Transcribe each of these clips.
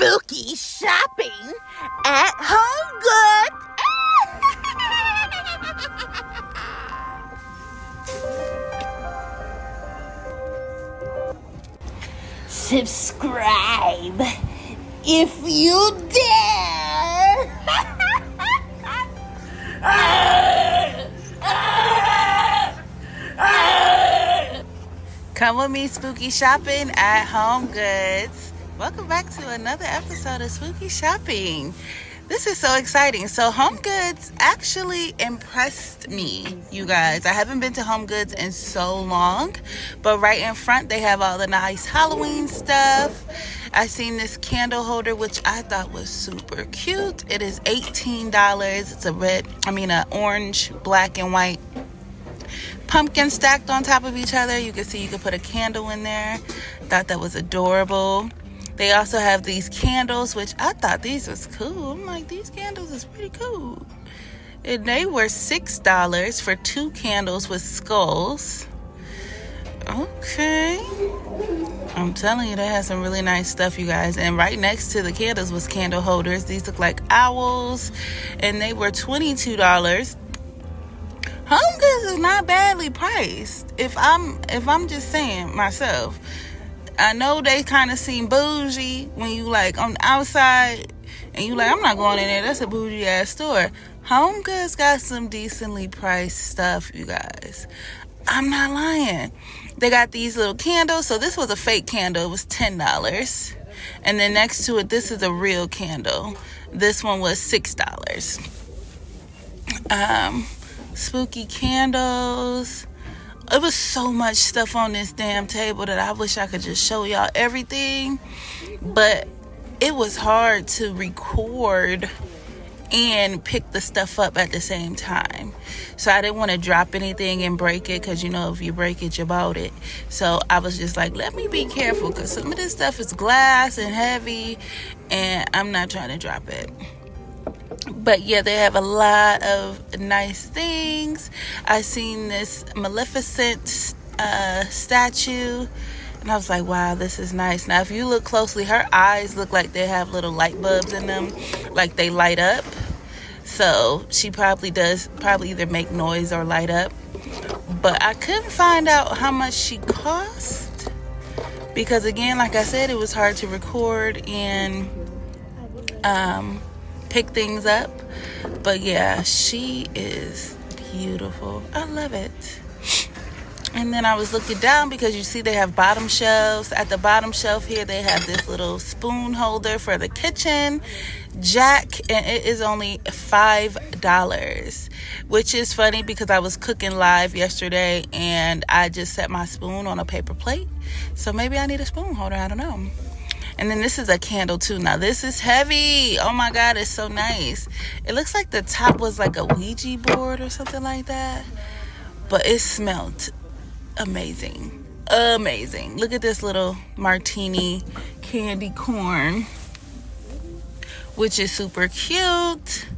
spooky shopping at Home Goods. Subscribe if you dare. Come with me spooky shopping at Home Goods. Welcome back to another episode of Spooky Shopping. This is so exciting. So Home Goods actually impressed me, you guys. I haven't been to Home Goods in so long, but right in front they have all the nice Halloween stuff. I seen this candle holder, which I thought was super cute. It is $18. It's an orange, black, and white pumpkin stacked on top of each other. You can see you can put a candle in there. Thought that was adorable. They also have these candles, which I thought these was cool. I'm like, these candles is pretty cool. And they were $6 for 2 candles with skulls. Okay. I'm telling you, they had some really nice stuff, you guys. And right next to the candles was candle holders. These look like owls, and they were $22. Home Goods is not badly priced. If I'm just saying myself, I know they kind of seem bougie when you like on the outside and you like, I'm not going in there. That's a bougie ass store. Home Goods got some decently priced stuff, you guys. I'm not lying. They got these little candles. So this was a fake candle. It was $10. And then next to it, this is a real candle. This one was $6. Spooky candles. It was so much stuff on this damn table that I wish I could just show y'all everything, but it was hard to record and pick the stuff up at the same time. So I didn't want to drop anything and break it, because if you break it, you bought it. So I was just like, let me be careful, because some of this stuff is glass and heavy and I'm not trying to drop it. But yeah, they have a lot of nice things. I seen this Maleficent statue, and I was like, wow, this is nice. Now, if you look closely, her eyes look like they have little light bulbs in them, like they light up. So she probably either make noise or light up. But I couldn't find out how much she cost, because again, like I said, it was hard to record and pick things up. But yeah, she is beautiful. I love it. And then I was looking down, because you see they have bottom shelves. At the bottom shelf here, they have this little spoon holder for the kitchen jack, and it is only $5, which is funny because I was cooking live yesterday and I just set my spoon on a paper plate. So maybe I need a spoon holder, I don't know. And then this is a candle too. Now this is heavy. Oh my God, it's so nice. It looks like the top was like a Ouija board or something like that. But it smelled amazing. Amazing. Look at this little martini candy corn, which is super cute.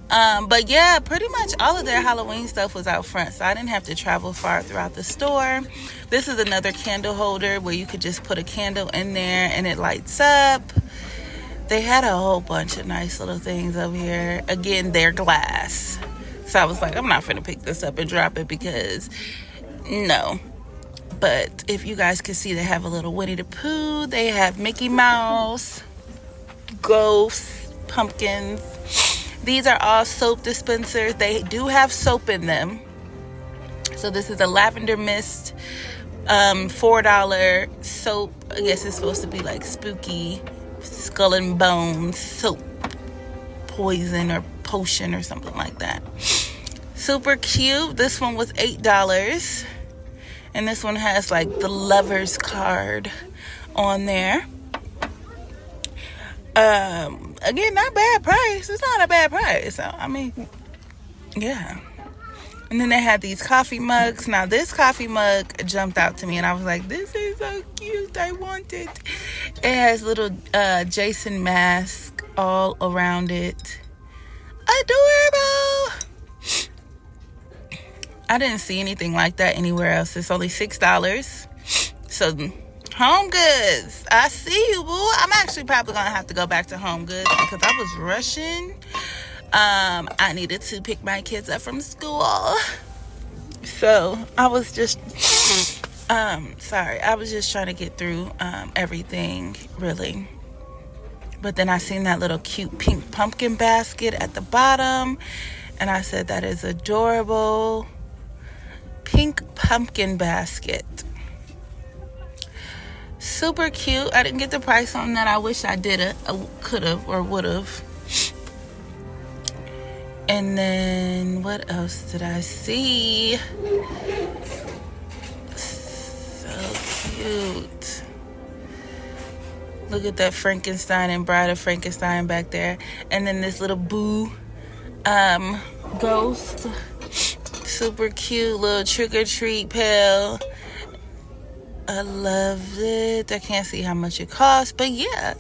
But yeah, pretty much all of their Halloween stuff was out front, so I didn't have to travel far throughout the store. This is another candle holder where you could just put a candle in there and it lights up. They had a whole bunch of nice little things over here. Again, they're glass. So I was like, I'm not finna pick this up and drop it, because no. But if you guys can see, they have a little Winnie the Pooh. They have Mickey Mouse, ghosts, pumpkins. These are all soap dispensers. They do have soap in them. So this is a lavender mist, $4 soap. I guess it's supposed to be like spooky skull and bones soap, poison or potion or something like that. Super cute. This one was $8. And this one has like the lover's card on there. Again, not bad price. It's not a bad price. So, I mean, yeah. And then they had these coffee mugs. Now, this coffee mug jumped out to me, and I was like, this is so cute. I want it. It has little Jason mask all around it. Adorable. I didn't see anything like that anywhere else. It's only $6. So Home Goods, I see you, boo. I'm actually probably gonna have to go back to Home Goods because I was rushing. I needed to pick my kids up from school, so I was just sorry, I was just trying to get through everything, really. But then I seen that little cute pink pumpkin basket at the bottom, and I said, that is adorable. Pink pumpkin basket. Super cute. I didn't get the price on that. I wish I did it. I could have or would have. And then what else did I see? So cute. Look at that Frankenstein and Bride of Frankenstein back there. And then this little boo ghost. Super cute little trick-or-treat pail. I love it. I can't see how much it costs, but yeah,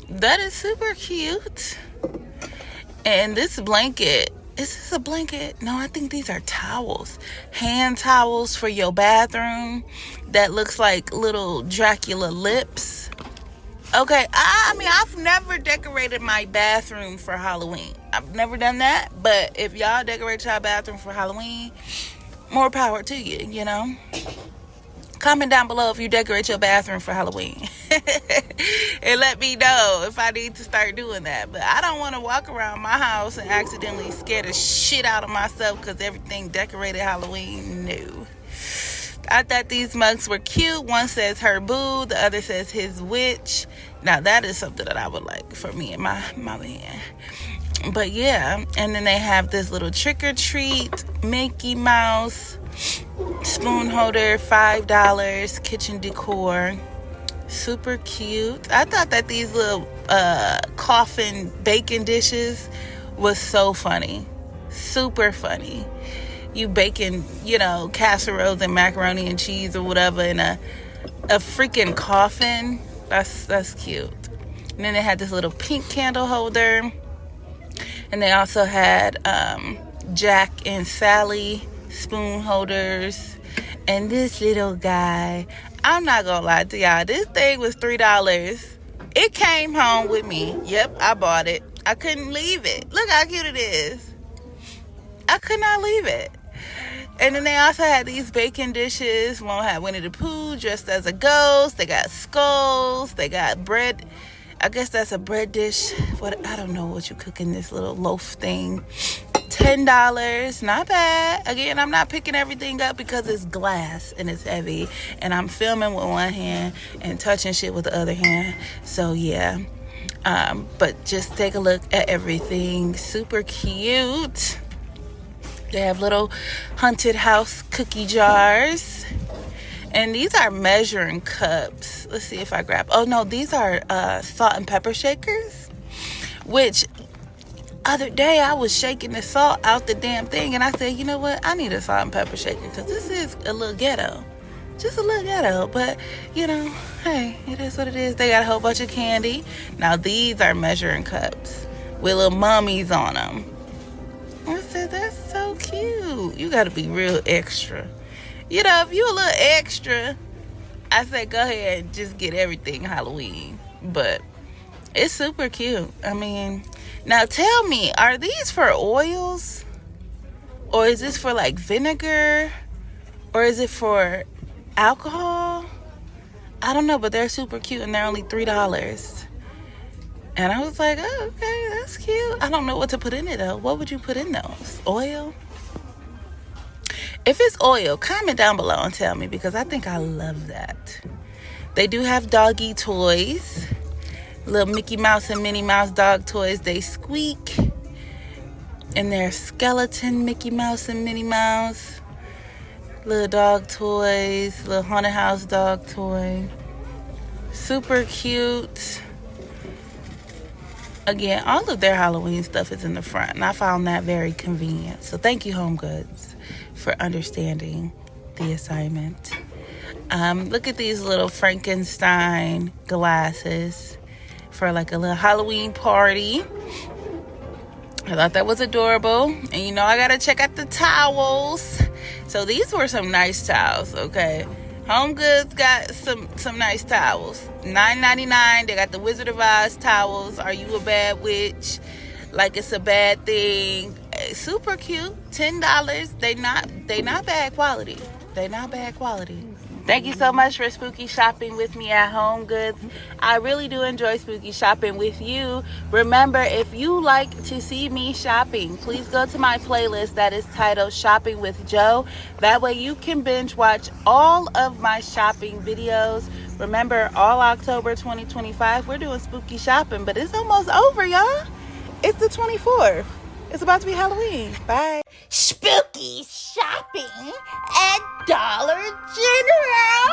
that is super cute. And this blanket, is this a blanket? No, I think these are towels. Hand towels for your bathroom that looks like little Dracula lips. Okay, I mean, I've never decorated my bathroom for Halloween. I've never done that, but if y'all decorate your bathroom for Halloween, more power to you, you know? Comment down below if you decorate your bathroom for Halloween. And let me know if I need to start doing that. But I don't want to walk around my house and accidentally scare the shit out of myself because everything decorated Halloween. No. I thought these mugs were cute. One says her boo. The other says his witch. Now that is something that I would like for me and my man. But yeah. And then they have this little trick-or-treat Mickey Mouse spoon holder, $5, kitchen decor. Super cute. I thought that these little coffin bacon dishes was so funny. Super funny. You baking, casseroles and macaroni and cheese or whatever in a freaking coffin. That's cute. And then they had this little pink candle holder. And they also had Jack and Sally spoon holders. And this little guy, I'm not gonna lie to y'all, this thing was $3. It came home with me. Yep, I bought it. I couldn't leave it. Look how cute it is. I could not leave it. And then they also had these bacon dishes. One had Winnie the Pooh dressed as a ghost. They got skulls. They got bread. I guess that's a bread dish. I don't know what you cook in this little loaf thing. $10, not bad. Again, I'm not picking everything up because it's glass and it's heavy, and I'm filming with one hand and touching shit with the other hand. So yeah, but just take a look at everything. Super cute. They have little haunted house cookie jars, and these are measuring cups. Let's see if I grab. Oh no, these are salt and pepper shakers, which other day I was shaking the salt out the damn thing, and I said, you know what, I need a salt and pepper shaker because this is a little ghetto, just a little ghetto, but hey, it is what it is. They got a whole bunch of candy. Now these are measuring cups with little mummies on them. I said, that's so cute. You got to be real extra, if you a little extra. I said, go ahead and just get everything Halloween, but it's super cute. I mean, now tell me, are these for oils? Or is this for like vinegar? Or is it for alcohol? I don't know, but they're super cute and they're only $3. And I was like, oh, okay, that's cute. I don't know what to put in it though. What would you put in those? Oil? If it's oil, comment down below and tell me, because I think I love that. They do have doggy toys. Little Mickey Mouse and Minnie Mouse dog toys. They squeak. And they're skeleton Mickey Mouse and Minnie Mouse. Little dog toys. Little haunted house dog toy. Super cute. Again, all of their Halloween stuff is in the front, and I found that very convenient. So thank you, Home Goods, for understanding the assignment. Look at these little Frankenstein glasses for like a little Halloween party. I thought that was adorable. And I gotta check out the towels. So these were some nice towels, okay? Home Goods got some nice towels. $9.99. They got the Wizard of Oz towels. Are you a bad witch? Like it's a bad thing. Super cute. $10. They not bad quality. They not bad quality. Thank you so much for spooky shopping with me at Home Goods. I really do enjoy spooky shopping with you. Remember, if you like to see me shopping, please go to my playlist that is titled Shopping with Joe. That way you can binge watch all of my shopping videos. Remember, all October 2025, we're doing spooky shopping, but it's almost over, y'all. It's the 24th. It's about to be Halloween. Bye. Spooky shopping at Dollar General.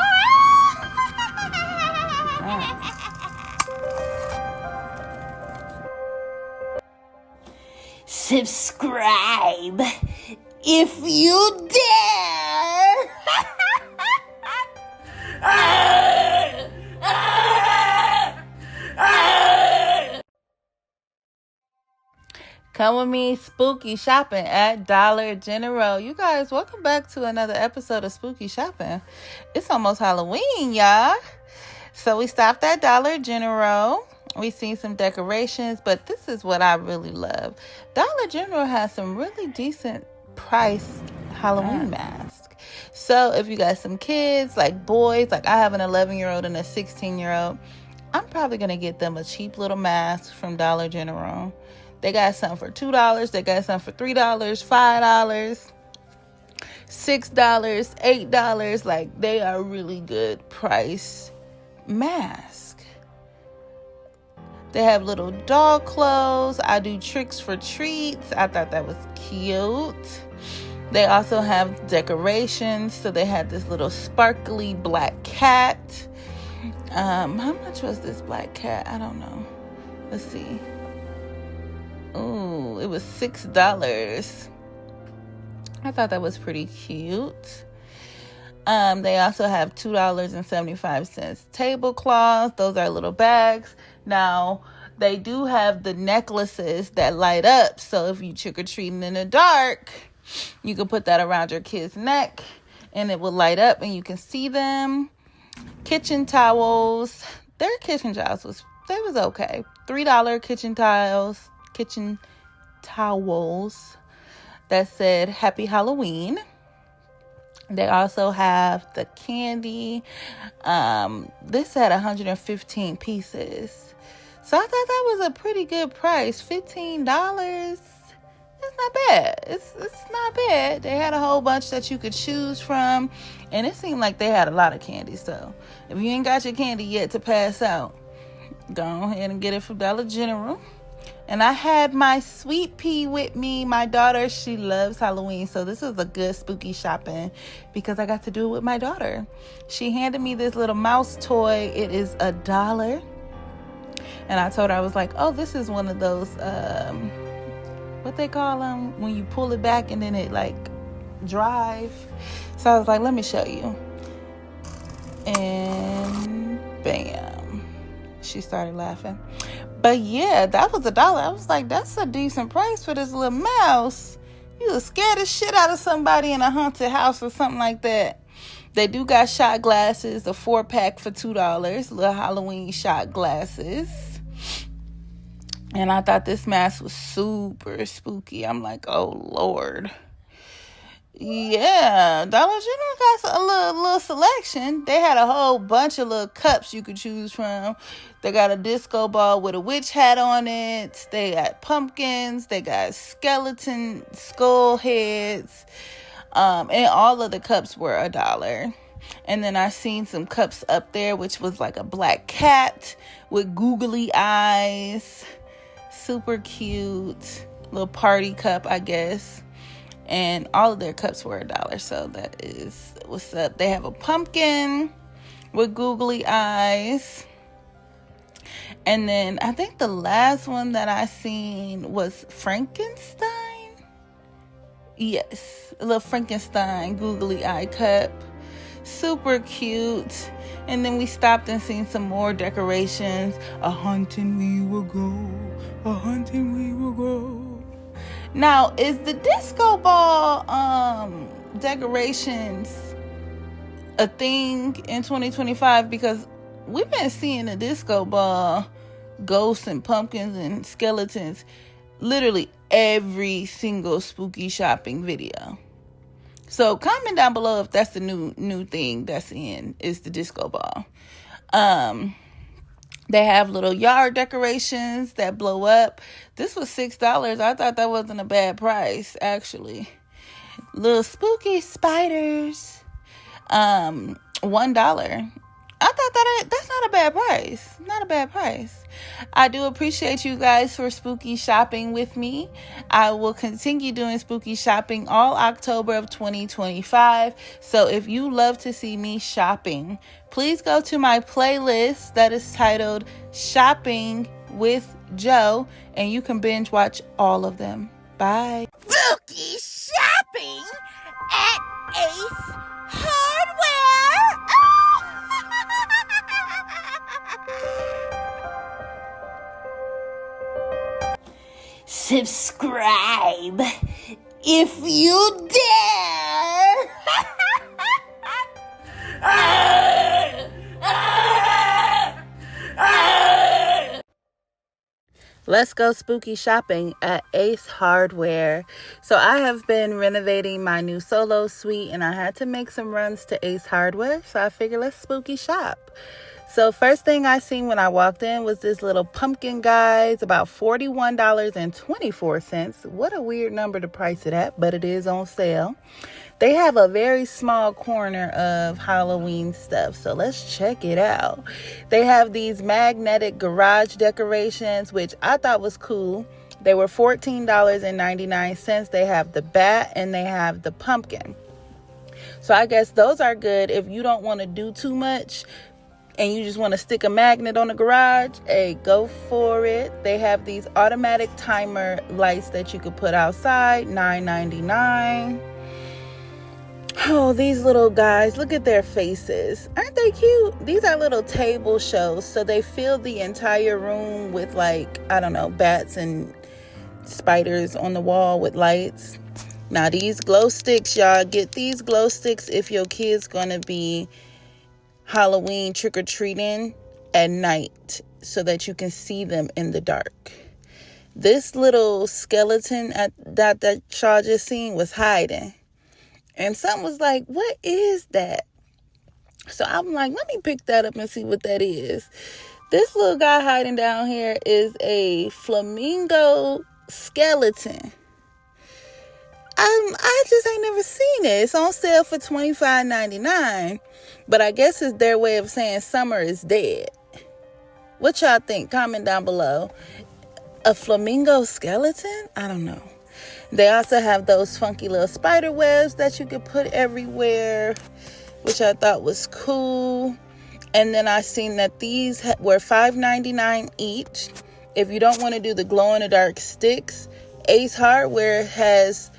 Subscribe if you dare. Come with me spooky shopping at Dollar General. You guys, welcome back to another episode of Spooky Shopping. It's almost Halloween, y'all. So we stopped at Dollar General. We seen some decorations, but this is what I really love. Dollar General has some really decent priced Halloween masks. So if you got some kids, like boys, like I have an 11-year-old and a 16-year-old, I'm probably going to get them a cheap little mask from Dollar General. They got some for $2. They got some for $3, $5, $6, $8. Like, they are really good price masks. They have little dog clothes. I do tricks for treats. I thought that was cute. They also have decorations. So they had this little sparkly black cat. How much was this black cat? I don't know. Let's see. Ooh, it was $6. I thought that was pretty cute. They also have $2.75 tablecloths. Those are little bags. Now, they do have the necklaces that light up. So if you trick-or-treating in the dark, you can put that around your kid's neck and it will light up and you can see them. Kitchen towels. Their kitchen towels was okay. $3 kitchen towels that said Happy Halloween. They also have the candy. This had 115 pieces. So I thought that was a pretty good price. $15. That's not bad. It's not bad. They had a whole bunch that you could choose from. And it seemed like they had a lot of candy. So if you ain't got your candy yet to pass out, go ahead and get it from Dollar General. And I had my sweet pea with me. My daughter, she loves Halloween. So this is a good spooky shopping because I got to do it with my daughter. She handed me this little mouse toy. It is $1. And I told her, I was like, oh, this is one of those, what they call them? When you pull it back and then it like drive. So I was like, let me show you. And bam. She started laughing. But yeah, that was $1. I was like, that's a decent price for this little mouse. You would scare the shit out of somebody in a haunted house or something like that. They do got shot glasses, a 4-pack for $2. Little Halloween shot glasses. And I thought this mask was super spooky. I'm like, oh Lord. Yeah, Dollar General got a little selection. They had a whole bunch of little cups you could choose from. They got a disco ball with a witch hat on it. They got pumpkins. They got skeleton skull heads. And all of the cups were $1. And then I seen some cups up there, which was like a black cat with googly eyes. Super cute. Little party cup, I guess. And all of their cups were $1. So that is what's up. They have a pumpkin with googly eyes. And then I think the last one that I seen was Frankenstein. Yes, a little Frankenstein googly eye cup. Super cute. And then we stopped and seen some more decorations. A hunting we will go. A hunting we will go. Now, is the disco ball decorations a thing in 2025, because we've been seeing the disco ball, ghosts and pumpkins and skeletons, literally every single spooky shopping video. So comment down below if that's the new thing that's in, is the disco ball. They have little yard decorations that blow up. This was $6. I thought that wasn't a bad price, actually. Little spooky spiders. $1. I thought that's not a bad price. Not a bad price. I do appreciate you guys for spooky shopping with me. I will continue doing spooky shopping all October of 2025. So if you love to see me shopping, please go to my playlist that is titled Shopping with Joe, and you can binge watch all of them. Bye. Spooky shopping at Ace Hardware. Subscribe if you dare. Let's go spooky shopping at Ace Hardware. So I have been renovating my new solo suite, and I had to make some runs to Ace Hardware. So I figured let's spooky shop. So first thing I seen when I walked in was this little pumpkin guy. It's about $41.24. What a weird number to price it at, but it is on sale. They have a very small corner of Halloween stuff, so let's check it out. They have these magnetic garage decorations, which I thought was cool. They were $14.99. They have the bat and they have the pumpkin. So I guess those are good if you don't want to do too much and you just want to stick a magnet on the garage. Hey, go for it. They have these automatic timer lights that you could put outside, $9.99. Oh, these little guys, look at their faces. Aren't they cute? These are little table shows, so they fill the entire room with, like, I don't know, bats and spiders on the wall with lights. Now, these glow sticks, y'all, get these glow sticks if your kid's gonna be Halloween trick-or-treating at night so that you can see them in the dark. This little skeleton that y'all just seen was hiding. And something was like, what is that? So I'm like, let me pick that up and see what that is. This little guy hiding down here is a flamingo skeleton. I just ain't never seen it. It's on sale for $25.99. But I guess it's their way of saying summer is dead. What y'all think? Comment down below. A flamingo skeleton? I don't know. They also have those funky little spider webs that you could put everywhere, which I thought was cool. And then I seen that these were $5.99 each. If you don't want to do the glow-in-the-dark sticks, Ace Hardware has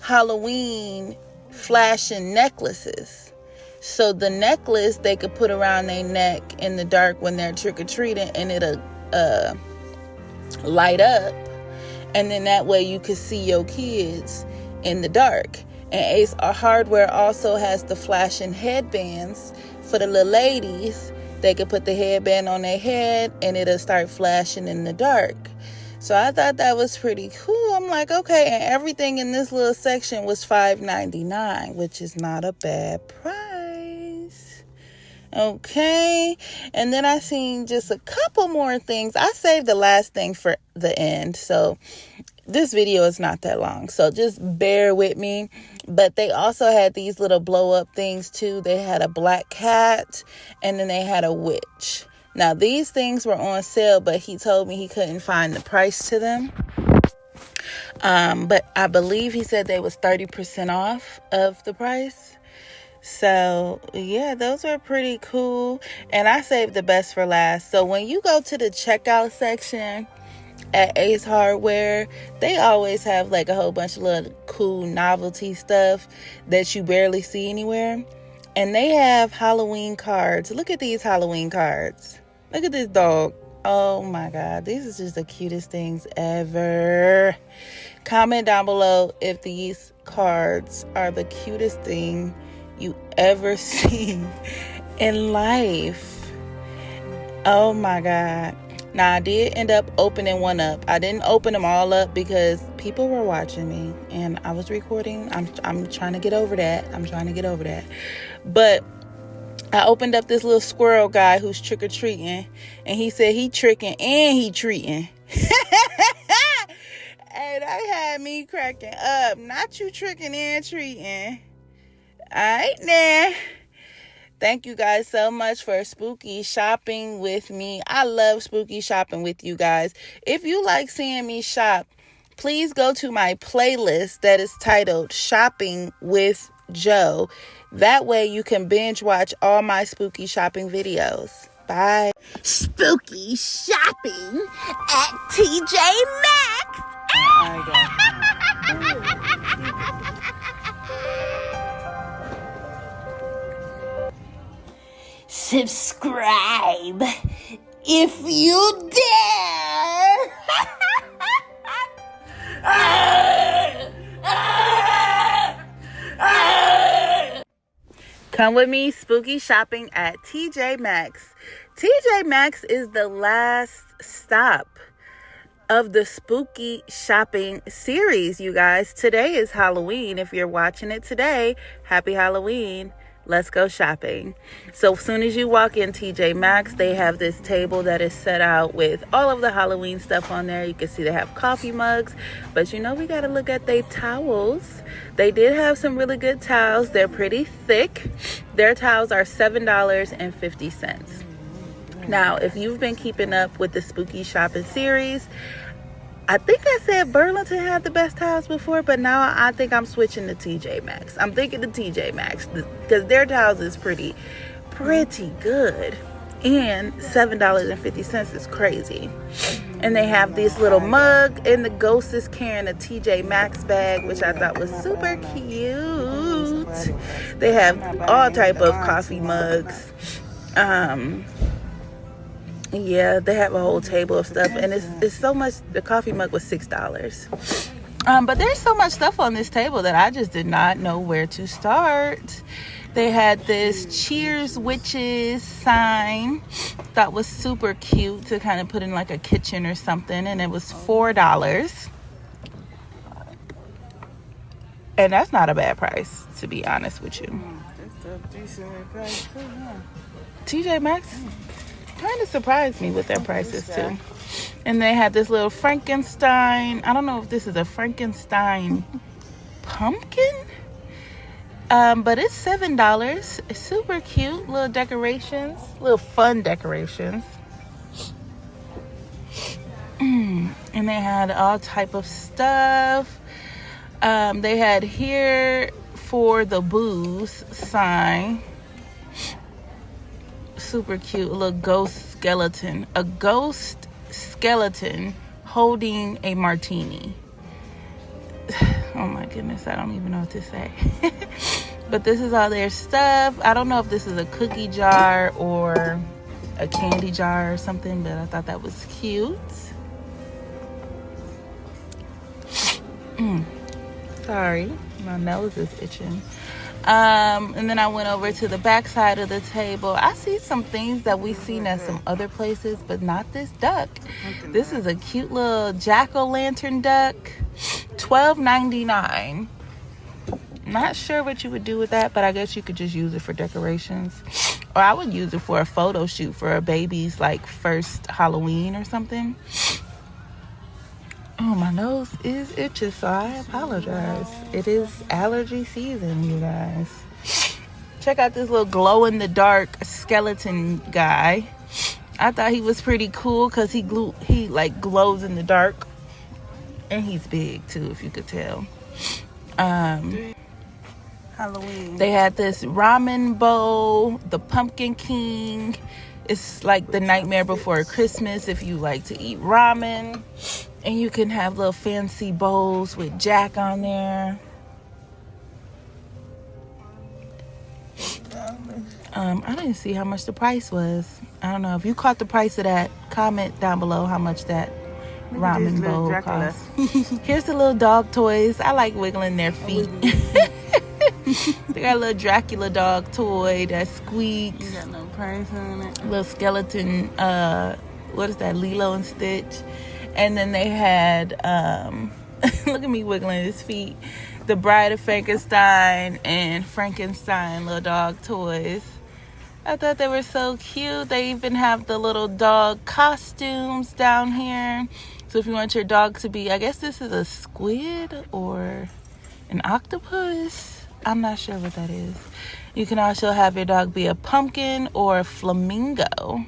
Halloween flashing necklaces. So the necklace they could put around their neck in the dark when they're trick-or-treating, and it'll light up. And then that way you could see your kids in the dark. And Ace Hardware also has the flashing headbands for the little ladies. They could put the headband on their head and it'll start flashing in the dark. So I thought that was pretty cool. I'm like, okay. And everything in this little section was $5.99, which is not a bad price. Okay. And then I seen just a couple more things. I saved the last thing for the end. So this video is not that long. So just bear with me. But they also had these little blow up things too. They had a black cat and then they had a witch. Now these things were on sale, but he told me he couldn't find the price to them. But I believe he said they was 30% off of the price. So yeah, those were pretty cool. And I saved the best for last. So when you go to the checkout section at Ace Hardware, they always have like a whole bunch of little cool novelty stuff that you barely see anywhere. And they have Halloween cards. Look at these Halloween cards. Look at this dog. Oh my God. These are just the cutest things ever. Comment down below if these cards are the cutest thing you ever see in life. Oh my God. Now, I did end up opening one up. I didn't open them all up because people were watching me and I was recording. I'm trying to get over that. But I opened up this little squirrel guy who's trick-or-treating, and he said he tricking and he treating. And that had me cracking up. Not you tricking and treating. All right, now. Thank you guys so much for spooky shopping with me. I love spooky shopping with you guys. If you like seeing me shop, please go to my playlist that is titled Shopping with Joe. That way you can binge watch all my spooky shopping videos. Bye. Spooky shopping at TJ Maxx. Subscribe if you dare. Come with me spooky shopping at TJ Maxx. TJ Maxx is the last stop of the spooky shopping series, you guys. Today is Halloween. If you're watching it today, happy Halloween. Let's go shopping. So as soon as you walk in TJ Maxx, they have this table that is set out with all of the Halloween stuff on there. You can see they have coffee mugs, but you know we got to look at their towels. They did have some really good towels. They're pretty thick. Their towels are $7.50. Now, if you've been keeping up with the spooky shopping series, I think I said Burlington had the best towels before, but now I think I'm switching to TJ Maxx. I'm thinking to TJ Maxx because their towels is pretty good. And $7.50 is crazy. And they have this little mug, and the ghost is carrying a TJ Maxx bag, which I thought was super cute. They have all type of coffee mugs. Yeah, they have a whole table of stuff, and it's so much. The coffee mug was $6. But there's so much stuff on this table that I just did not know where to start. They had this Cheers Witches sign that was super cute to kind of put in like a kitchen or something, and it was $4. And that's not a bad price, to be honest with you. It's a decent price too, huh? TJ Maxx kind of surprised me with their prices too. And they had this little Frankenstein. I don't know if this is a Frankenstein pumpkin, but it's $7. It's super cute. Little decorations, little fun decorations. And they had all type of stuff. They had here for the booze sign. Super cute. A little ghost skeleton. A ghost skeleton holding a martini. Oh my goodness, I don't even know what to say. But this is all their stuff. I don't know if this is a cookie jar or a candy jar or something, but I thought that was cute. Sorry, my nose is itching. And then I went over to the back side of the table. I see some things that we've seen at some other places, but not this duck. This is a cute little jack-o'-lantern duck. $12.99. Not sure what you would do with that, but I guess you could just use it for decorations. Or I would use it for a photo shoot for a baby's like first Halloween or something. Oh, my nose is itching, so I apologize. It is allergy season, you guys. Check out this little glow-in-the-dark skeleton guy. I thought he was pretty cool because he like glows in the dark. And he's big, too, if you could tell. Halloween. They had this ramen bowl, the Pumpkin King. It's like the Nightmare Before Christmas if you like to eat ramen. And you can have little fancy bowls with Jack on there. I didn't see how much the price was. I don't know. If you caught the price of that, comment down below how much that ramen bowl cost. Here's the little dog toys. I like wiggling their feet. They got a little Dracula dog toy that squeaks. You got no price on it. Little skeleton, what is that, Lilo and Stitch. And then they had, look at me wiggling his feet, the Bride of Frankenstein and Frankenstein little dog toys. I thought they were so cute. They even have the little dog costumes down here. So if you want your dog to be, I guess this is a squid or an octopus. I'm not sure what that is. You can also have your dog be a pumpkin or a flamingo.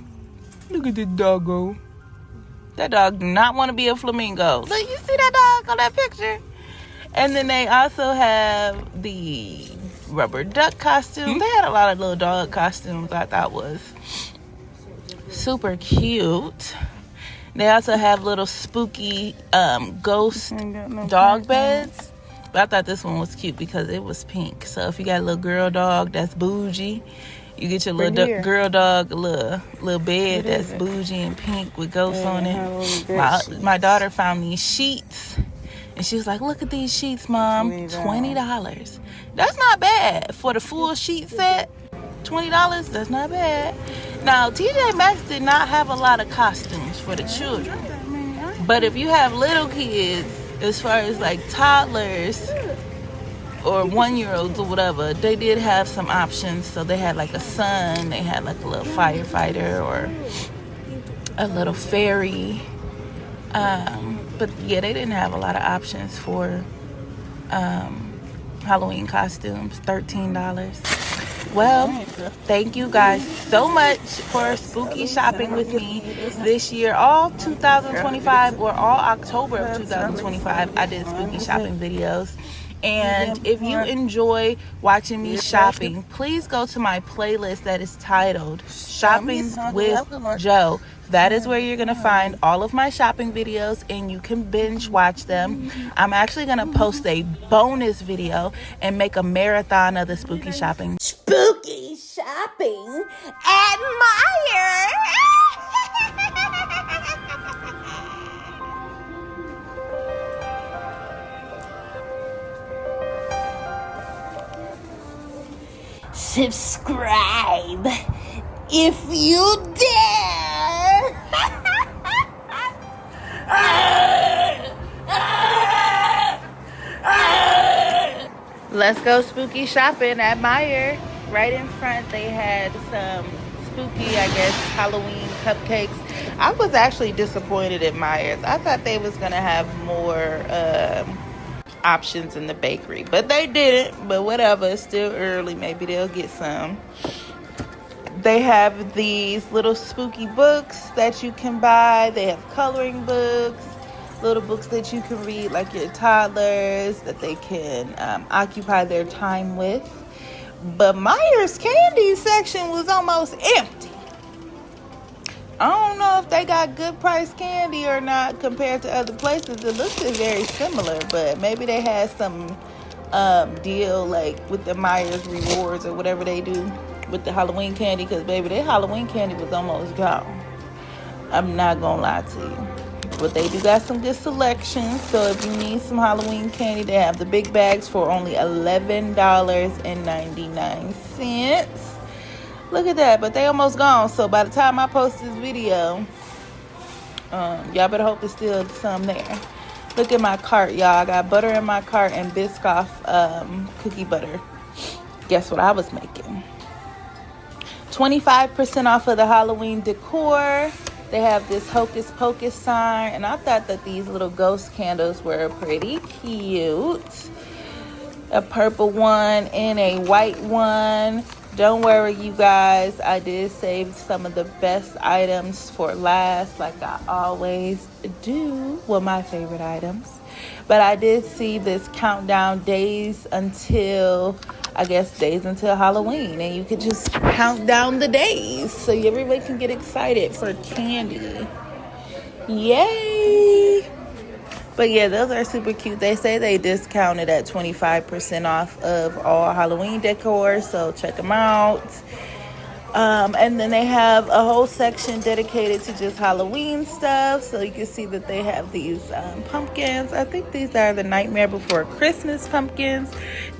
Look at this doggo. That dog do not want to be a flamingo. Look, you see that dog on that picture? And then they also have the rubber duck costume. They had a lot of little dog costumes I thought was super cute. They also have little spooky ghost dog beds. But I thought this one was cute because it was pink. So if you got a little girl dog that's bougie, you get your little girl dog a little bed that's bougie and pink with ghosts on it. My daughter found these sheets. And she was like, look at these sheets, Mom. $20. That's not bad. For the full sheet set, $20, that's not bad. Now, TJ Maxx did not have a lot of costumes for the children. But if you have little kids, as far as like toddlers or 1-year-olds or whatever, they did have some options. So they had like a sun, they had like a little firefighter or a little fairy. But yeah, they didn't have a lot of options for Halloween costumes. $13. Well, thank you guys so much for spooky shopping with me this year. All 2025 or all October of 2025, I did spooky shopping videos. And if you enjoy watching me shopping, please go to my playlist that is titled Shopping with Joe. That is where you're going to find all of my shopping videos and you can binge watch them. I'm actually going to post a bonus video and make a marathon of the spooky shopping. Spooky shopping at Meijer. Subscribe if you dare. Let's go spooky shopping at Meijer. Right in front, they had some spooky, I guess, Halloween cupcakes. I was actually disappointed at Meijer's. I thought they was going to have more options in the bakery, but they didn't. But whatever, it's still early. Maybe they'll get some. They have these little spooky books that you can buy. They have coloring books, little books that you can read like your toddlers that they can occupy their time with. But Meijer's candy section was almost empty. I don't know if they got good price candy or not compared to other places. It looks very similar, but maybe they had some deal like with the Meijer's rewards or whatever they do with the Halloween candy, because baby, their Halloween candy was almost gone. I'm not gonna lie to you. But they do got some good selections. So if you need some Halloween candy, they have the big bags for only $11.99. Look at that. But they almost gone. So by the time I post this video, y'all better hope there's still some there. Look at my cart, y'all. I got butter in my cart and Biscoff cookie butter. Guess what I was making? 25% off of the Halloween decor. They have this Hocus Pocus sign, and I thought that these little ghost candles were pretty cute. A purple one and a white one. Don't worry, you guys. I did save some of the best items for last, like I always do. Well, my favorite items. But I did see this countdown days until Halloween, and you could just count down the days so everybody can get excited for candy. Yay! But yeah, those are super cute. They say they discounted at 25% off of all Halloween decor, so check them out. And then they have a whole section dedicated to just Halloween stuff. So you can see that they have these pumpkins. I think these are the Nightmare Before Christmas pumpkins.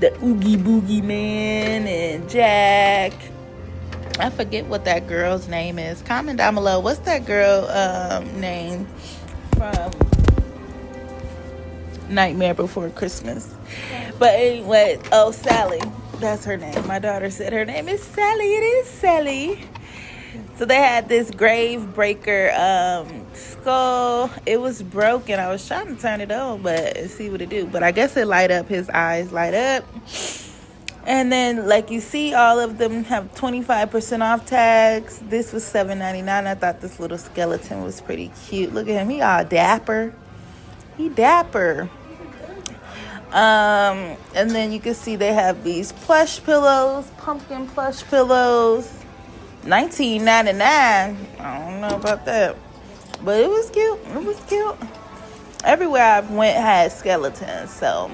The Oogie Boogie Man and Jack. I forget what that girl's name is. Comment down below. What's that girl name from Nightmare Before Christmas? But anyway, oh, Sally. That's her name. My daughter said her name is Sally. It is Sally. So they had this grave breaker skull. It was broken. I was trying to turn it on, but see what it do. But I guess it light up. His eyes light up. And then, like you see, all of them have 25% off tags. This was $7.99. I thought this little skeleton was pretty cute. Look at him. He all dapper. He dapper. And then you can see they have these plush pillows, pumpkin plush pillows. $19.99. I don't know about that. But it was cute. It was cute. Everywhere I've went had skeletons, so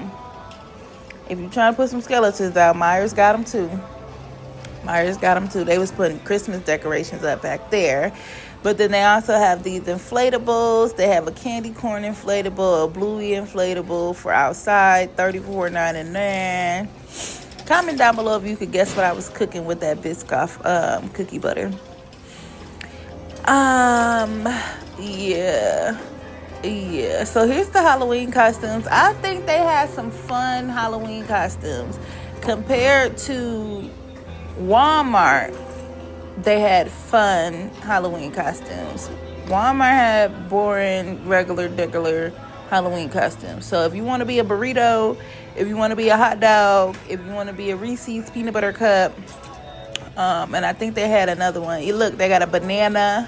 if you're trying to put some skeletons out, Myers got them too. Myers got them too. They was putting Christmas decorations up back there. But then they also have these inflatables. They have a candy corn inflatable, a Bluey inflatable for outside, $34.99. Comment down below if you could guess what I was cooking with that Biscoff cookie butter. Yeah, so here's the Halloween costumes. I think they had some fun Halloween costumes. Compared to Walmart, they had fun Halloween costumes. Walmart had boring, regular Halloween costumes. So if you want to be a burrito, if you want to be a hot dog, if you want to be a Reese's peanut butter cup, and I think they had another one. You look, they got a banana.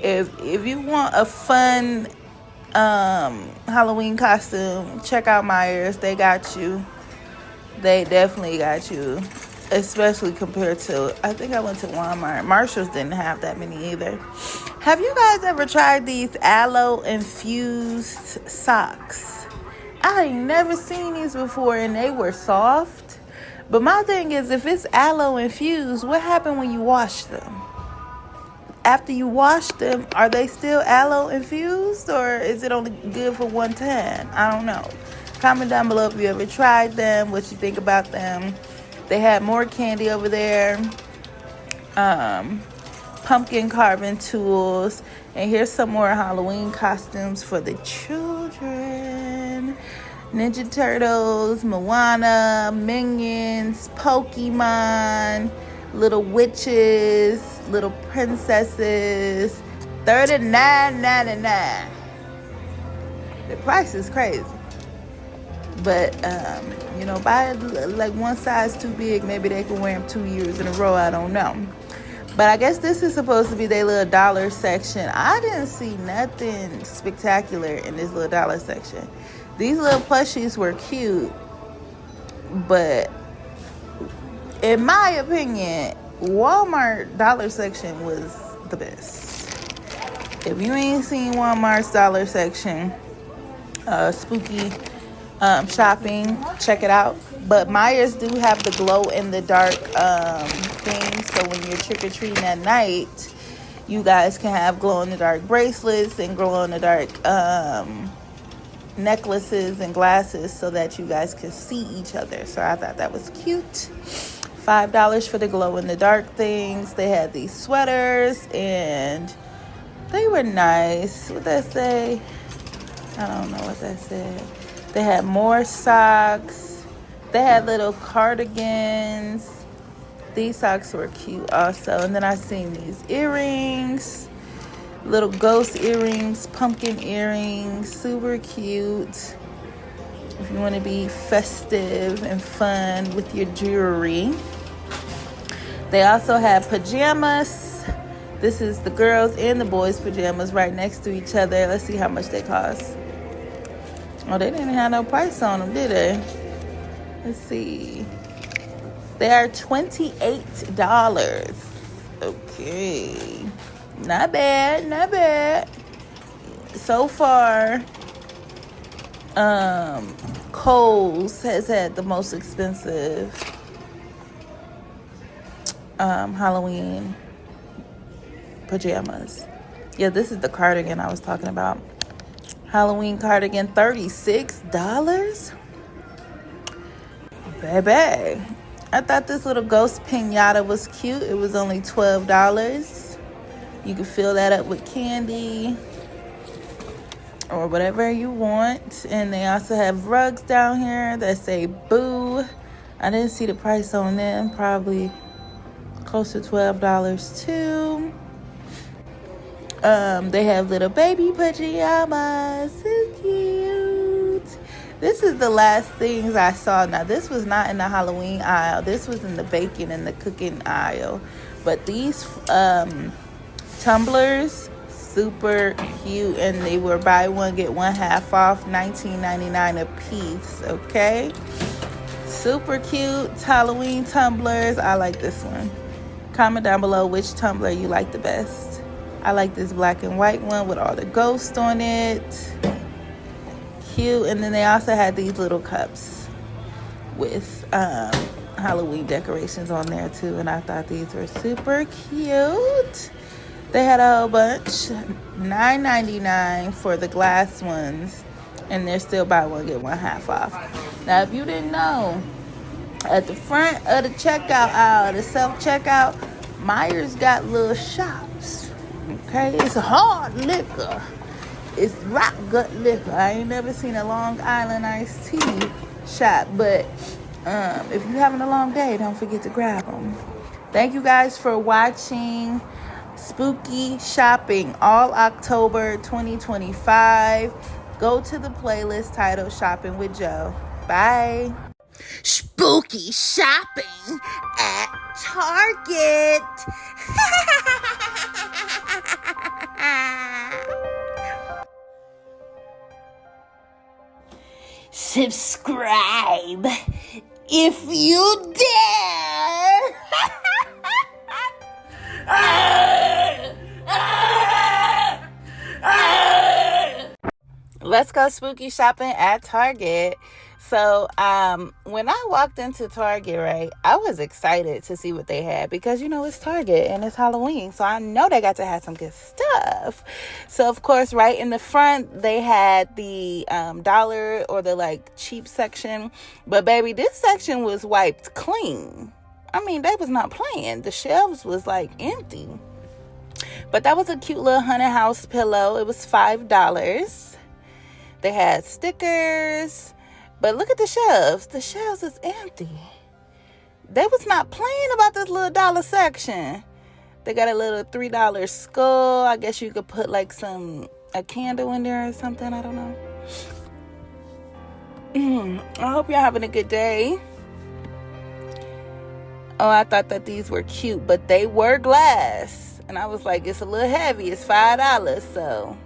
If you want a fun Halloween costume, check out Myers. They got you. They definitely got you. Especially compared to, I think I went to Walmart. Marshall's didn't have that many either. Have you guys ever tried these aloe infused socks? I ain't never seen these before, and they were soft. But my thing is, if it's aloe infused, what happened when you wash them? After you wash them, are they still aloe infused, or is it only good for one time? I don't know. Comment down below if you ever tried them, what you think about them. They had more candy over there. Pumpkin carving tools. And here's some more Halloween costumes for the children. Ninja Turtles, Moana, Minions, Pokemon, little witches, little princesses. $39.99. The price is crazy. But, buy like one size too big. Maybe they can wear them 2 years in a row. I don't know. But I guess this is supposed to be their little dollar section. I didn't see nothing spectacular in this little dollar section. These little plushies were cute. But in my opinion, Walmart dollar section was the best. If you ain't seen Walmart's dollar section, spooky shopping, check it out. But Myers do have the glow in the dark thing, so when you're trick-or-treating at night, you guys can have glow in the dark bracelets and glow in the dark necklaces and glasses so that you guys can see each other. So I thought that was cute. $5 for the glow in the dark things. They had these sweaters and they were nice. What that say? I don't know what that said. They had more socks. They had little cardigans. These socks were cute also. And then I seen these earrings. Little ghost earrings, pumpkin earrings. Super cute. If you want to be festive and fun with your jewelry. They also had pajamas. This is the girls and the boys' pajamas right next to each other. Let's see how much they cost. Oh, they didn't have no price on them, did they? Let's see. They are $28. Okay. Not bad, not bad. So far, Kohl's has had the most expensive Halloween pajamas. Yeah, this is the cardigan I was talking about. Halloween cardigan, $36. Baby, I thought this little ghost pinata was cute. It was only $12. You can fill that up with candy or whatever you want. And they also have rugs down here that say boo. I didn't see the price on them. Probably close to $12 too. They have little baby pajamas. So cute. This is the last things I saw. Now, this was not in the Halloween aisle. This was in the baking and the cooking aisle. But these tumblers, super cute. And they were buy one, get one half off, $19.99 a piece. Okay? Super cute Halloween tumblers. I like this one. Comment down below which tumbler you like the best. I like this black and white one with all the ghosts on it. Cute. And then they also had these little cups with Halloween decorations on there too. And I thought these were super cute. They had a whole bunch. $9.99 for the glass ones. And they're still buy one, get one half off. Now, if you didn't know, at the front of the checkout aisle, the self-checkout, Myers got little shops. Okay? It's hard liquor. It's rock gut liquor. I ain't never seen a Long Island iced tea shop. But if you're having a long day, don't forget to grab them. Thank you guys for watching Spooky Shopping all October 2025. Go to the playlist titled Shopping with Joe. Bye. Spooky shopping at Target. Subscribe if you dare. Let's go spooky shopping at Target. So when I walked into Target, right, I was excited to see what they had because, you know, it's Target and it's Halloween. So I know they got to have some good stuff. So, of course, right in the front, they had the dollar or the, like, cheap section. But, baby, this section was wiped clean. I mean, they was not playing. The shelves was, like, empty. But that was a cute little haunted house pillow. It was $5. They had stickers. But look at the shelves. The shelves is empty. They was not playing about this little dollar section. They got a little $3 skull. I guess you could put like a candle in there or something. I don't know. I hope y'all having a good day. Oh, I thought that these were cute, but they were glass. And I was like, it's a little heavy. It's $5, so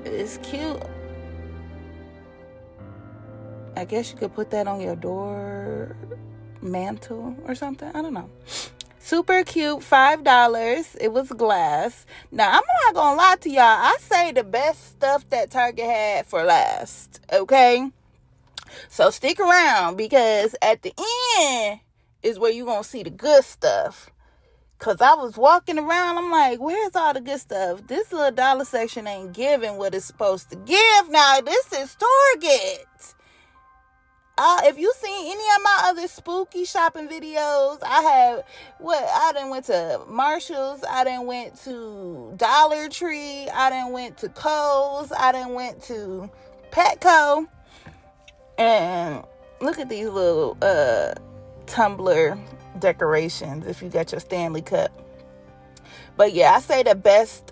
it's cute. I guess you could put that on your door mantle or something. I don't know. Super cute. $5. It was glass. Now, I'm not going to lie to y'all. I say the best stuff that Target had for last. Okay? So, stick around because at the end is where you're going to see the good stuff. Because I was walking around. I'm like, where's all the good stuff? This little dollar section ain't giving what it's supposed to give. Now, this is Target. If you seen any of my other spooky shopping videos, I done went to Marshall's, I done went to Dollar Tree, I done went to Kohl's, I done went to Petco, and look at these little tumbler decorations if you got your Stanley Cup. But yeah, I say the best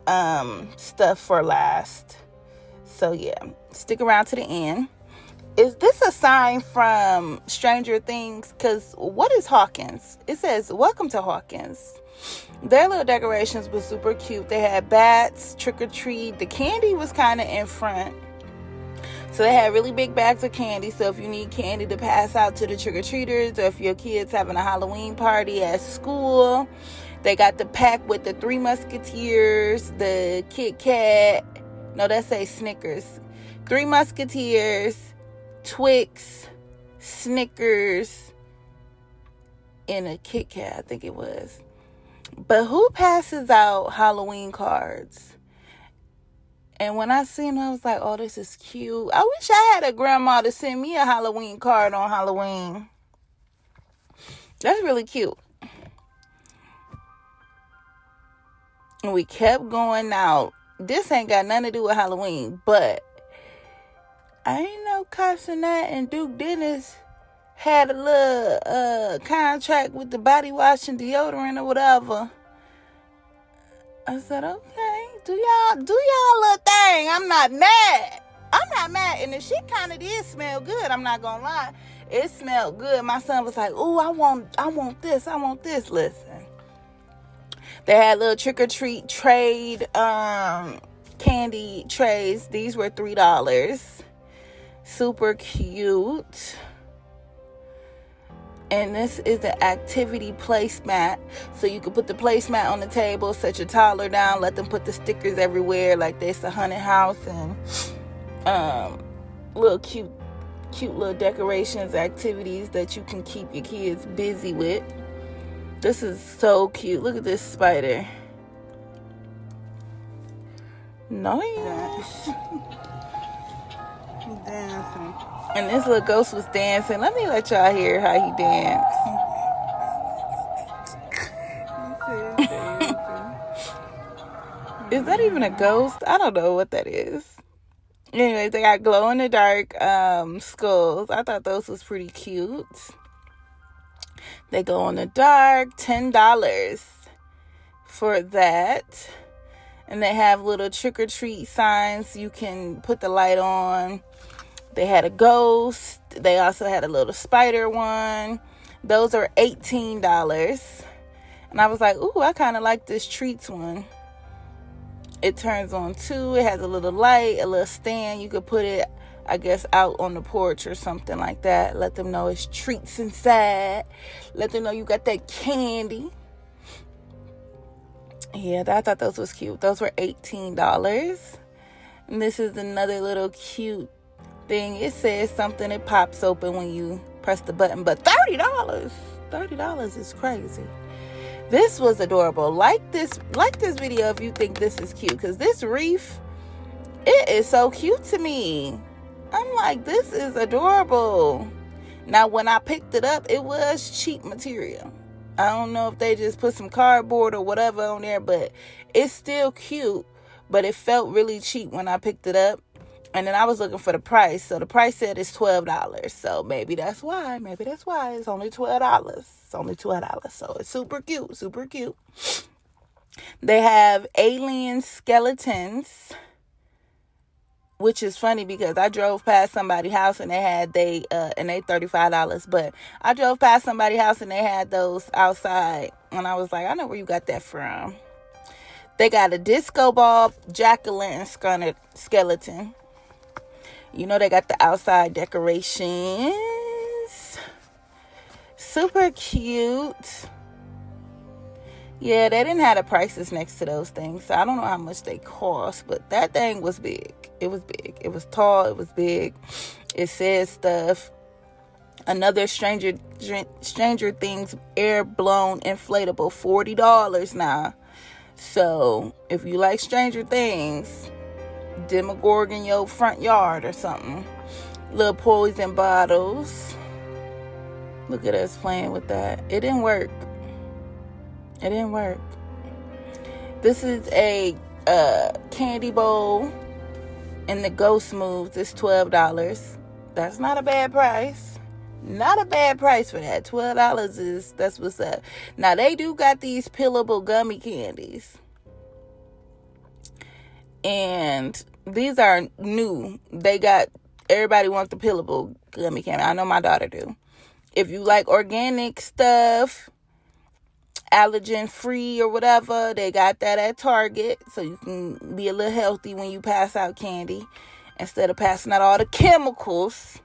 stuff for last. So yeah, stick around to the end. Is this a sign from Stranger Things? Because what is Hawkins? It says, welcome to Hawkins. Their little decorations were super cute. They had bats, trick or treat. The candy was kind of in front. So they had really big bags of candy. So if you need candy to pass out to the trick or treaters, or if your kid's having a Halloween party at school, they got the pack with the Three Musketeers, the Kit Kat. No, that says Snickers. Three Musketeers, Twix, Snickers, in a Kit Kat, I think it was. But who passes out Halloween cards? And when I seen them, I was like, oh, this is cute. I wish I had a grandma to send me a Halloween card on Halloween. That's really cute. And we kept going out. This ain't got nothing to do with Halloween, but I ain't know Casanat and Duke Dennis had a little contract with the body wash and deodorant or whatever. I said, okay, do y'all little thing. I'm not mad. And the shit kind of did smell good. I'm not gonna lie. It smelled good. My son was like, ooh, I want this. Listen. They had little trick-or-treat trade candy trays. These were $3. Super cute. And this is an activity placemat. So you can put the placemat on the table, set your toddler down, let them put the stickers everywhere like this, a haunted house, and little cute little decorations, activities that you can keep your kids busy with. This is so cute. Look at this spider. Nice. He's dancing. And this little ghost was dancing. Let me let y'all hear how he danced. Is that even a ghost? I don't know what that is. Anyway, they got glow-in-the-dark skulls. I thought those was pretty cute. They go in the dark, $10 for that. And they have little trick-or-treat signs you can put the light on. They had a ghost. They also had a little spider one. Those are $18. And I was like, ooh, I kind of like this treats one. It turns on too. It has a little light, a little stand. You could put it, I guess, out on the porch or something like that. Let them know it's treats inside. Let them know you got that candy. Yeah, I thought those was cute. Those were $18. And this is another little cute thing. It says something. It pops open when you press the button. But $30 is crazy. This was adorable. Like this video if you think this is cute. Because this wreath, it is so cute to me. I'm like, this is adorable. Now, when I picked it up, it was cheap material. I don't know if they just put some cardboard or whatever on there, but it's still cute. But it felt really cheap when I picked it up. And then I was looking for the price. So the price said it's $12. So maybe that's why. It's only $12. So it's super cute. They have alien skeletons, which is funny because I drove past somebody's house and they $35. But I drove past somebody's house and they had those outside. And I was like, I know where you got that from. They got a disco ball jack-o'-lantern skeleton. You know, they got the outside decorations. Super cute. Yeah, they didn't have the prices next to those things. So I don't know how much they cost. But that thing was big. It was big. It was tall. It was big. It says stuff. Another Stranger Things air-blown inflatable. $40 now. So if you like Stranger Things, Demogorgon in your front yard or something. Little poison bottles. Look at us playing with that. It didn't work. This is a candy bowl and the ghost moves. It's $12. That's not a bad price. Not a bad price for that. $12 that's what's up. Now they do got these pillable gummy candies. And these are new. Everybody wants the pillable gummy candy. I know my daughter do. If you like organic stuff, allergen free or whatever, they got that at Target. So you can be a little healthy when you pass out candy. Instead of passing out all the chemicals,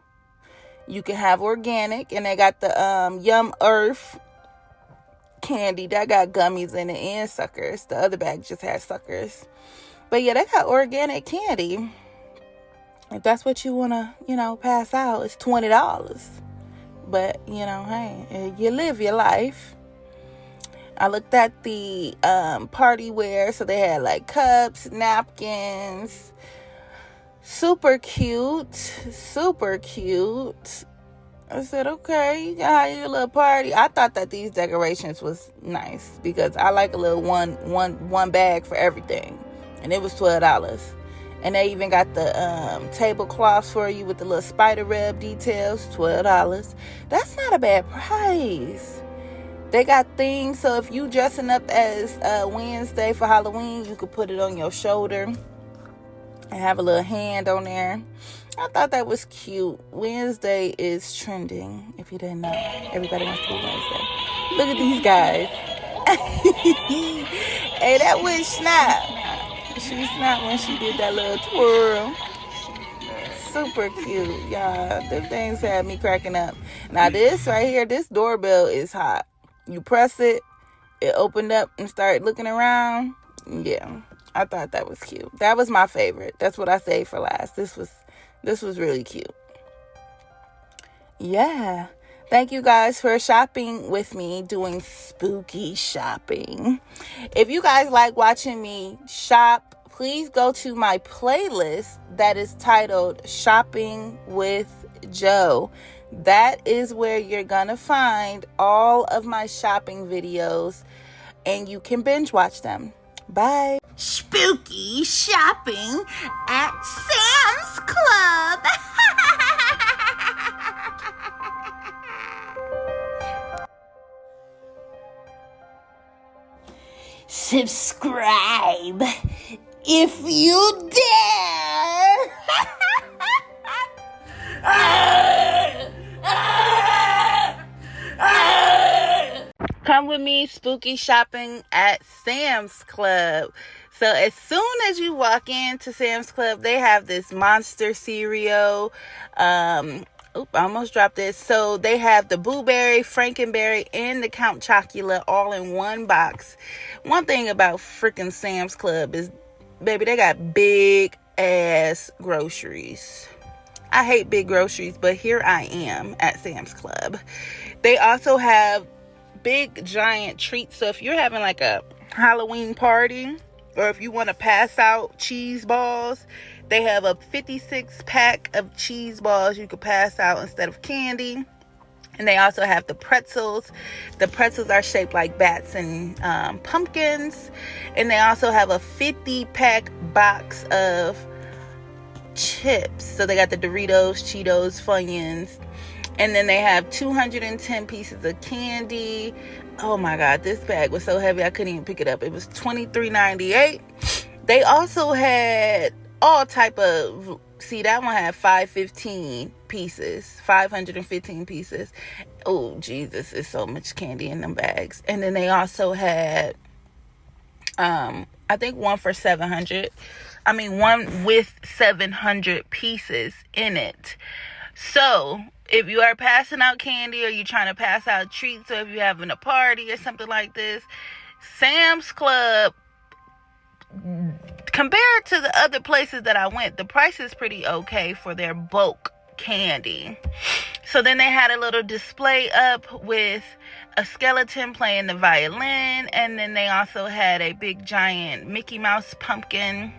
you can have organic. And they got the Yum Earth candy. That got gummies in it and suckers. The other bag just has suckers. But yeah, they got organic candy. If that's what you want to, pass out, it's $20. But, you know, hey, you live your life. I looked at the party wear. So they had like cups, napkins. Super cute. Super cute. I said, okay, you got your little party. I thought that these decorations was nice because I like a little one bag for everything. And it was $12. And they even got the tablecloths for you with the little spider web details, $12. That's not a bad price. They got things, so if you dressing up as Wednesday for Halloween, you could put it on your shoulder and have a little hand on there. I thought that was cute. Wednesday is trending, if you didn't know. Everybody wants to be Wednesday. Look at these guys. Hey, that witch snap. She snapped when she did that little twirl. Super cute, y'all. Them things had me cracking up. Now this right here, this doorbell is hot. You press it, it opened up and started looking around. Yeah, I thought that was cute. That was my favorite. That's what I saved for last. This was really cute. Yeah. Thank you guys for shopping with me, doing spooky shopping. If you guys like watching me shop, please go to my playlist that is titled Shopping with Joe. That is where you're gonna find all of my shopping videos and you can binge watch them. Bye. Spooky shopping at Sam's Club. Subscribe if you dare. Come with me spooky shopping at Sam's Club. So as soon as you walk into Sam's Club, they have this monster cereal. I almost dropped this. So they have the Boo Berry, Frankenberry, and the Count Chocula all in one box. One thing about freaking Sam's Club is, baby, they got big ass groceries. I hate big groceries, but here I am at Sam's Club. They also have big giant treats. So if you're having like a Halloween party, or if you want to pass out cheese balls, they have a 56 pack of cheese balls you could pass out instead of candy. And they also have the pretzels. The pretzels are shaped like bats and pumpkins. And they also have a 50 pack box of chips. So they got the Doritos, Cheetos, Funyuns. And then they have 210 pieces of candy. Oh my God, this bag was so heavy I couldn't even pick it up. It was $23.98. They also had all type of, see, that one had 515 pieces. Oh Jesus, it's so much candy in them bags. And then they also had I think one with 700 pieces in it. So if you are passing out candy, or you're trying to pass out treats, or if you're having a party or something like this, Sam's Club, compared to the other places that I went, the price is pretty okay for their bulk candy. So then they had a little display up with a skeleton playing the violin, and then they also had a big giant Mickey Mouse pumpkin.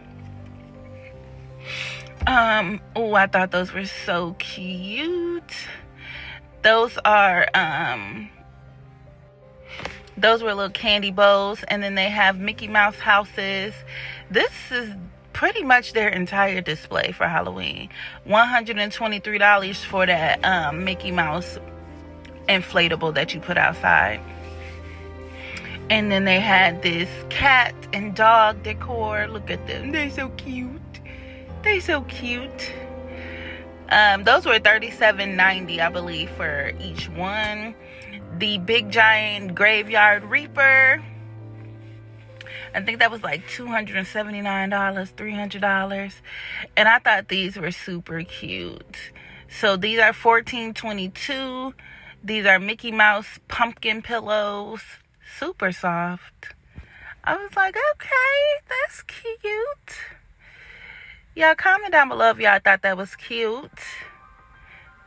I thought those were so cute. Those were little candy bowls. And then they have Mickey Mouse houses. This is pretty much their entire display for Halloween. $123 for that Mickey Mouse inflatable that you put outside. And then they had this cat and dog decor. Look at them, they're so cute. They're so cute. Those were $37.90, I believe, for each one. The big giant graveyard reaper, I think that was like $279, $300. And I thought these were super cute. So these are $14.22. These are Mickey Mouse pumpkin pillows, super soft. I was like, okay, that's cute. Y'all comment down below if y'all thought that was cute.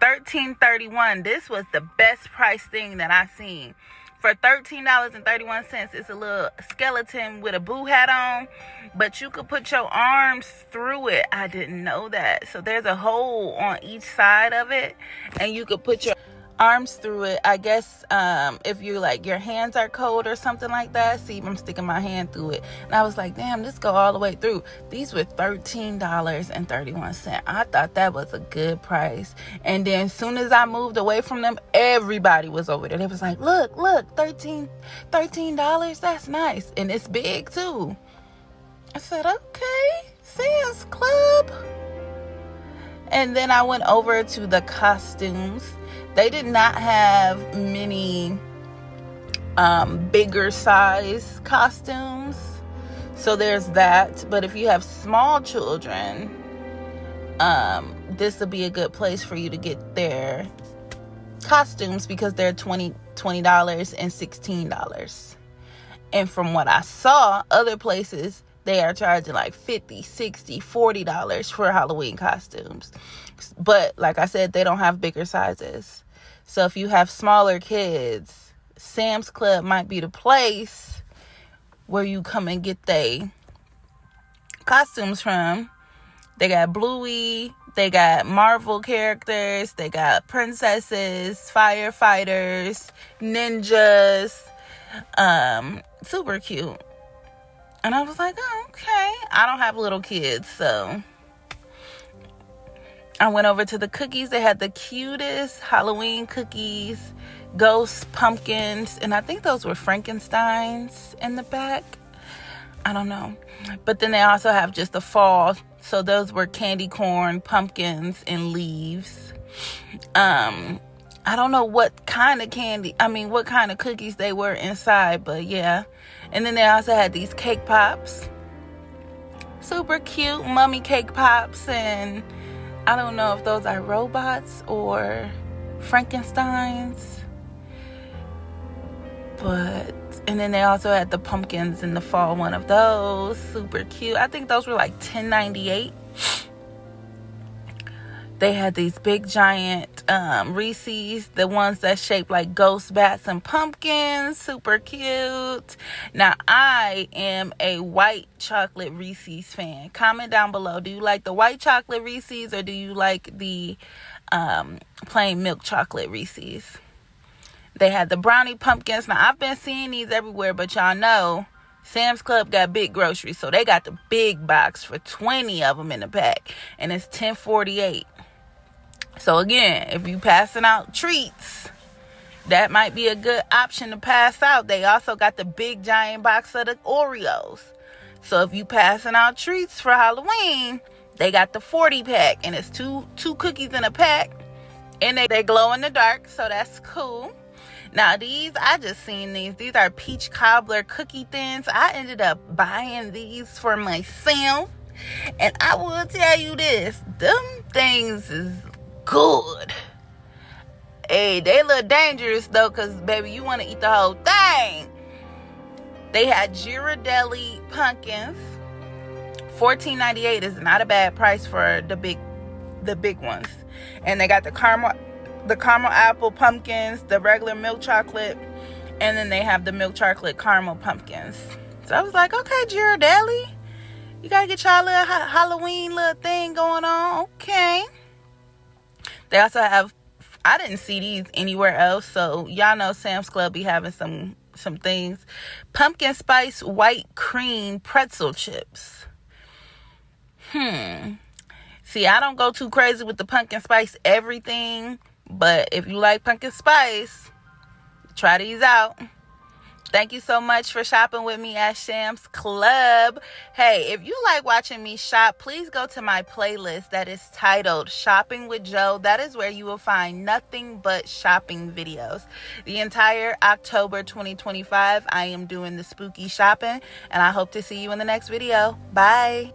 $13.31. This was the best price thing that I seen. For $13.31, it's a little skeleton with a boo hat on, but you could put your arms through it. I didn't know that. So there's a hole on each side of it, and you could put your arms through it. I guess if you like your hands are cold or something like that. See, I'm sticking my hand through it, and I was like, damn, this go all the way through. These were $13.31. I thought that was a good price. And then as soon as I moved away from them, everybody was over there. They was like, look, $13, that's nice, and it's big too. I said, okay, Sam's Club. And then I went over to the costumes. They did not have many bigger size costumes. So there's that. But if you have small children, this will be a good place for you to get their costumes because they're $20 and $16. And from what I saw, other places, they are charging like $50, $60, $40 for Halloween costumes. But like I said, they don't have bigger sizes. So if you have smaller kids, Sam's Club might be the place where you come and get they costumes from. They got Bluey, they got Marvel characters, they got princesses, firefighters, ninjas. Super cute. And I was like, oh, okay. I don't have little kids, so I went over to the cookies. They had the cutest Halloween cookies, ghosts, pumpkins, and I think those were Frankensteins in the back. I don't know. But then they also have just the fall. So those were candy corn, pumpkins, and leaves. I don't know what kind of what kind of cookies they were inside, but yeah. And then they also had these cake pops. Super cute mummy cake pops. And I don't know if those are robots or Frankensteins. And then they also had the pumpkins in the fall, one of those. Super cute. I think those were like $10.98. They had these big giant Reese's, the ones that shaped like ghosts, bats, and pumpkins. Super cute. Now, I am a white chocolate Reese's fan. Comment down below. Do you like the white chocolate Reese's or do you like the plain milk chocolate Reese's? They had the brownie pumpkins. Now, I've been seeing these everywhere, but y'all know Sam's Club got big groceries. So they got the big box for 20 of them in the pack. And it's $10.48. So again, if you passing out treats, that might be a good option to pass out. They also got the big giant box of the Oreos. So if you passing out treats for Halloween, they got the 40 pack, and it's two cookies in a pack, and they glow in the dark, so that's cool. Now these, I just seen these. These are peach cobbler cookie thins. I ended up buying these for myself, and I will tell you this: them things is good. Hey, they look dangerous though, because baby, you want to eat the whole thing. They had Ghirardelli pumpkins. $14.98 is not a bad price for the big ones. And they got the caramel apple pumpkins, the regular milk chocolate, and then they have the milk chocolate caramel pumpkins. So I was like, okay, Ghirardelli, you gotta get y'all little Halloween little thing going on. Okay. They also have, I didn't see these anywhere else, so y'all know Sam's Club be having some things. Pumpkin spice white cream pretzel chips. See, I don't go too crazy with the pumpkin spice everything, but if you like pumpkin spice, try these out. Thank you so much for shopping with me at Sam's Club. Hey, if you like watching me shop, please go to my playlist that is titled Shopping with Joe. That is where you will find nothing but shopping videos. The entire October 2025, I am doing the spooky shopping, and I hope to see you in the next video. Bye.